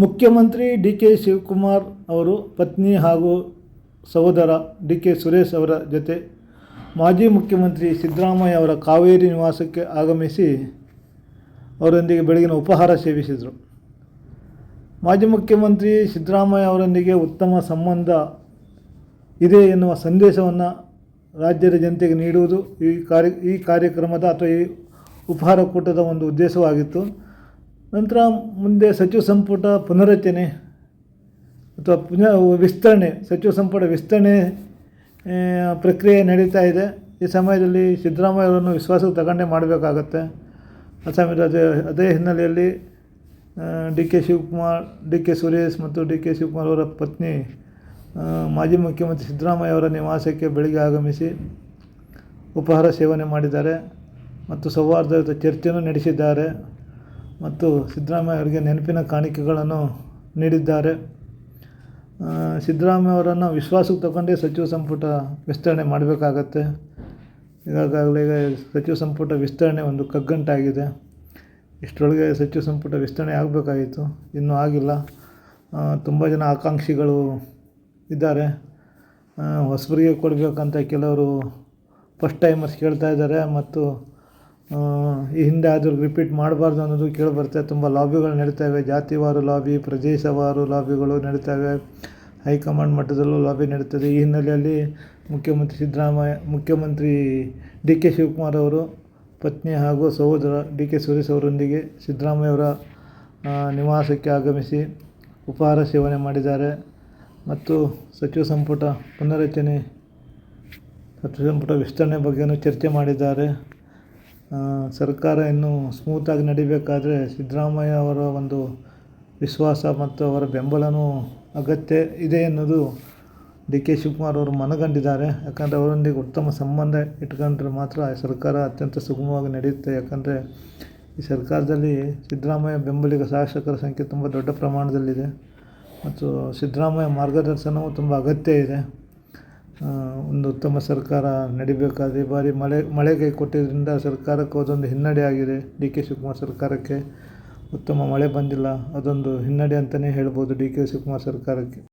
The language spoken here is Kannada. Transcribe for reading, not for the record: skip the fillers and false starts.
ಮುಖ್ಯಮಂತ್ರಿ ಡಿ ಕೆ ಶಿವಕುಮಾರ್ ಅವರು ಪತ್ನಿ ಹಾಗೂ ಸಹೋದರ ಡಿ ಕೆ ಸುರೇಶ್ ಅವರ ಜೊತೆ ಮಾಜಿ ಮುಖ್ಯಮಂತ್ರಿ ಸಿದ್ದರಾಮಯ್ಯ ಅವರ ಕಾವೇರಿ ನಿವಾಸಕ್ಕೆ ಆಗಮಿಸಿ ಅವರೊಂದಿಗೆ ಬೆಳಗಿನ ಉಪಹಾರ ಸೇವಿಸಿದರು. ಮಾಜಿ ಮುಖ್ಯಮಂತ್ರಿ ಸಿದ್ದರಾಮಯ್ಯ ಅವರೊಂದಿಗೆ ಉತ್ತಮ ಸಂಬಂಧ ಇದೆ ಎನ್ನುವ ಸಂದೇಶವನ್ನು ರಾಜ್ಯದ ಜನತೆಗೆ ನೀಡುವುದು ಈ ಕಾರ್ಯಕ್ರಮದ ಅಥವಾ ಈ ಉಪಹಾರ ಕೂಟದ ಒಂದು ಉದ್ದೇಶವಾಗಿತ್ತು. ನಂತರ ಮುಂದೆ ಸಚಿವ ಸಂಪುಟ ಪುನರಚನೆ ಅಥವಾ ವಿಸ್ತರಣೆ, ಸಚಿವ ಸಂಪುಟ ವಿಸ್ತರಣೆ ಪ್ರಕ್ರಿಯೆ ನಡೀತಾ ಇದೆ. ಈ ಸಮಯದಲ್ಲಿ ಸಿದ್ದರಾಮಯ್ಯ ಅವರನ್ನು ವಿಶ್ವಾಸಕ್ಕೆ ತಗೊಂಡೇ ಮಾಡಬೇಕಾಗತ್ತೆ. ಆ ಸಮಯದಲ್ಲಿ ಅದೇ ಹಿನ್ನೆಲೆಯಲ್ಲಿ D K Shivakumar, D K Suresh ಮತ್ತು ಡಿ ಕೆ ಶಿವಕುಮಾರ್ ಅವರ ಪತ್ನಿ ಮಾಜಿ ಮುಖ್ಯಮಂತ್ರಿ ಸಿದ್ದರಾಮಯ್ಯ ಅವರ ನಿವಾಸಕ್ಕೆ ಬೆಳಗ್ಗೆ ಆಗಮಿಸಿ ಉಪಹಾರ ಸೇವನೆ ಮಾಡಿದ್ದಾರೆ ಮತ್ತು ಸೌಹಾರ್ದಯುತ ಚರ್ಚೆಯನ್ನು ನಡೆಸಿದ್ದಾರೆ ಮತ್ತು ಸಿದ್ದರಾಮಯ್ಯ ಅವರಿಗೆ ನೆನಪಿನ ಕಾಣಿಕೆಗಳನ್ನು ನೀಡಿದ್ದಾರೆ. ಸಿದ್ದರಾಮಯ್ಯ ಅವರನ್ನು ವಿಶ್ವಾಸಕ್ಕೆ ತಗೊಂಡೇ ಸಚಿವ ಸಂಪುಟ ವಿಸ್ತರಣೆ ಮಾಡಬೇಕಾಗತ್ತೆ. ಈಗಾಗಲೇ ಸಚಿವ ಸಂಪುಟ ವಿಸ್ತರಣೆ ಒಂದು ಕಗ್ಗಂಟಾಗಿದೆ. ಇಷ್ಟರೊಳಗೆ ಸಚಿವ ಸಂಪುಟ ವಿಸ್ತರಣೆ ಆಗಬೇಕಾಗಿತ್ತು, ಇನ್ನೂ ಆಗಿಲ್ಲ. ತುಂಬ ಜನ ಆಕಾಂಕ್ಷಿಗಳು ಇದ್ದಾರೆ. ಹೊಸಬರಿಗೆ ಕೊಡಬೇಕಂತ ಕೆಲವರು ಫಸ್ಟ್ ಟೈಮರ್ಸ್ ಕೇಳ್ತಾ ಇದ್ದಾರೆ ಮತ್ತು ಈ ಹಿಂದೆ ಆದರೂ ರಿಪೀಟ್ ಮಾಡಬಾರ್ದು ಅನ್ನೋದು ಕೇಳಿಬರ್ತದೆ. ತುಂಬ ಲಾಬಿಗಳು ನಡೀತಾಯಿವೆ, ಜಾತಿವಾರು ಲಾಬಿ, ಪ್ರದೇಶವಾರು ಲಾಬಿಗಳು ನಡೀತಾಯಿವೆ, ಹೈಕಮಾಂಡ್ ಮಟ್ಟದಲ್ಲೂ ಲಾಬಿ ನಡೀತದೆ. ಈ ಹಿನ್ನೆಲೆಯಲ್ಲಿ ಮುಖ್ಯಮಂತ್ರಿ ಡಿ ಕೆ ಶಿವಕುಮಾರ್ ಅವರು ಪತ್ನಿ ಹಾಗೂ ಸಹೋದರ ಡಿ ಕೆ ಸುರೇಶ್ ಅವರೊಂದಿಗೆ ಸಿದ್ದರಾಮಯ್ಯ ಅವರ ನಿವಾಸಕ್ಕೆ ಆಗಮಿಸಿ ಉಪಹಾರ ಸೇವನೆ ಮಾಡಿದ್ದಾರೆ ಮತ್ತು ಸಚಿವ ಸಂಪುಟ ಪುನರಚನೆ, ಸಚಿವ ಸಂಪುಟ ವಿಸ್ತರಣೆ ಬಗ್ಗೆಯೂ ಚರ್ಚೆ ಮಾಡಿದ್ದಾರೆ. ಸರ್ಕಾರ ಇನ್ನೂ ಸ್ಮೂತಾಗಿ ನಡಿಬೇಕಾದರೆ ಸಿದ್ದರಾಮಯ್ಯ ಅವರ ಒಂದು ವಿಶ್ವಾಸ ಮತ್ತು ಅವರ ಬೆಂಬಲನೂ ಅಗತ್ಯ ಇದೆ ಎನ್ನುವುದು ಡಿ ಕೆ ಶಿವಕುಮಾರ್ ಅವರು ಮನಗಂಡಿದ್ದಾರೆ. ಯಾಕಂದರೆ ಅವರೊಂದಿಗೆ ಉತ್ತಮ ಸಂಬಂಧ ಇಟ್ಕೊಂಡ್ರೆ ಮಾತ್ರ ಸರ್ಕಾರ ಅತ್ಯಂತ ಸುಗಮವಾಗಿ ನಡೆಯುತ್ತೆ. ಯಾಕಂದರೆ ಈ ಸರ್ಕಾರದಲ್ಲಿ ಸಿದ್ದರಾಮಯ್ಯ ಬೆಂಬಲಿಗ ಶಾಸಕರ ಸಂಖ್ಯೆ ತುಂಬ ದೊಡ್ಡ ಪ್ರಮಾಣದಲ್ಲಿದೆ ಮತ್ತು ಸಿದ್ದರಾಮಯ್ಯ ಮಾರ್ಗದರ್ಶನವೂ ತುಂಬ ಅಗತ್ಯ ಇದೆ. ಒಂದು ಉತ್ತಮ ಸರ್ಕಾರ ನಡಿಬೇಕಾದ್ರೆ ಈ ಬಾರಿ ಮಳೆ ಕೈ ಕೊಟ್ಟಿದ್ದರಿಂದ ಸರ್ಕಾರಕ್ಕೆ ಅದೊಂದು ಹಿನ್ನಡೆ ಆಗಿದೆ. ಡಿ ಕೆ ಶಿವಕುಮಾರ್ ಸರ್ಕಾರಕ್ಕೆ ಉತ್ತಮ ಮಳೆ ಬಂದಿಲ್ಲ, ಅದೊಂದು ಹಿನ್ನಡೆ ಅಂತಲೇ ಹೇಳ್ಬೋದು ಡಿ ಕೆ ಶಿವಕುಮಾರ್ ಸರ್ಕಾರಕ್ಕೆ.